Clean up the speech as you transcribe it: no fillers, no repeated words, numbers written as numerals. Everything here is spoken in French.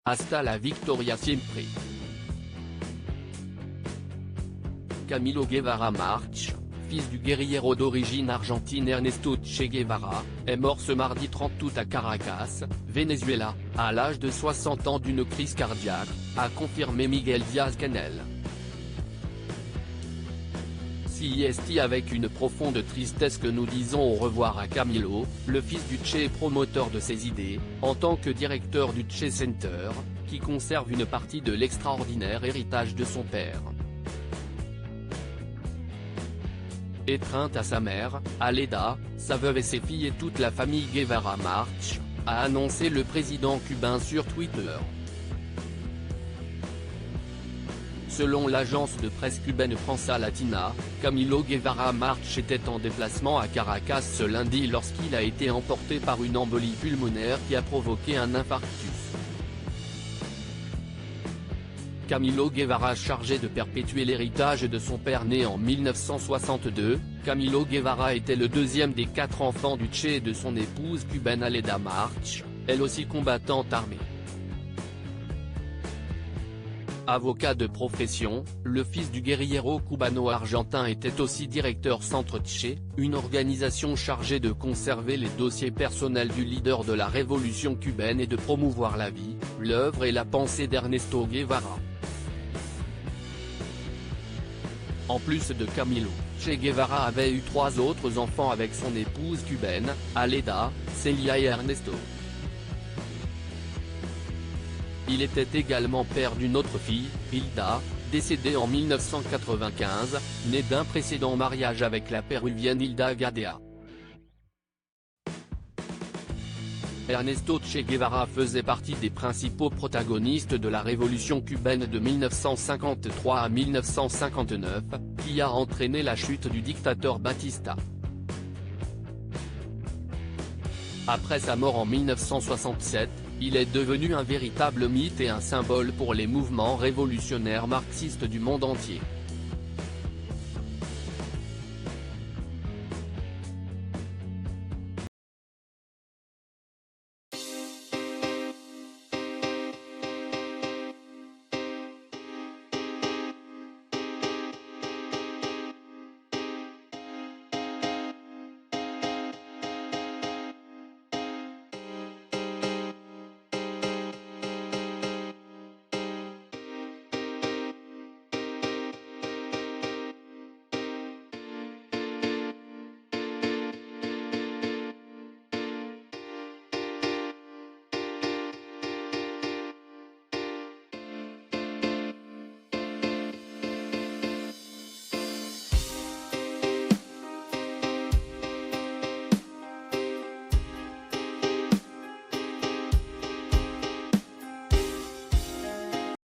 Hasta la victoria siempre. Camilo Guevara March, fils du guerriero d'origine argentine Ernesto Che Guevara, est mort ce mardi 30 août à Caracas, Venezuela, à l'âge de 60 ans d'une crise cardiaque, a confirmé Miguel Díaz-Canel. C'est avec une profonde tristesse que nous disons au revoir à Camilo, le fils du Che et promoteur de ses idées, en tant que directeur du Che Center, qui conserve une partie de l'extraordinaire héritage de son père. Étreinte à sa mère, Aleda, sa veuve et ses filles et toute la famille Guevara March, a annoncé le président cubain sur Twitter. Selon l'agence de presse cubaine Prensa Latina, Camilo Guevara March était en déplacement à Caracas ce lundi lorsqu'il a été emporté par une embolie pulmonaire qui a provoqué un infarctus. Camilo Guevara chargé de perpétuer l'héritage de son père né en 1962, Camilo Guevara était le deuxième des 4 enfants du Che et de son épouse cubaine Aleda March, elle aussi combattante armée. Avocat de profession, le fils du guerriero cubano-argentin était aussi directeur Centre Che, une organisation chargée de conserver les dossiers personnels du leader de la révolution cubaine et de promouvoir la vie, l'œuvre et la pensée d'Ernesto Guevara. En plus de Camilo, Che Guevara avait eu 3 autres enfants avec son épouse cubaine, Aleda, Celia et Ernesto. Il était également père d'une autre fille, Hilda, décédée en 1995, née d'un précédent mariage avec la péruvienne Hilda Gadea. Ernesto Che Guevara faisait partie des principaux protagonistes de la révolution cubaine de 1953 à 1959, qui a entraîné la chute du dictateur Batista. Après sa mort en 1967, il est devenu un véritable mythe et un symbole pour les mouvements révolutionnaires marxistes du monde entier.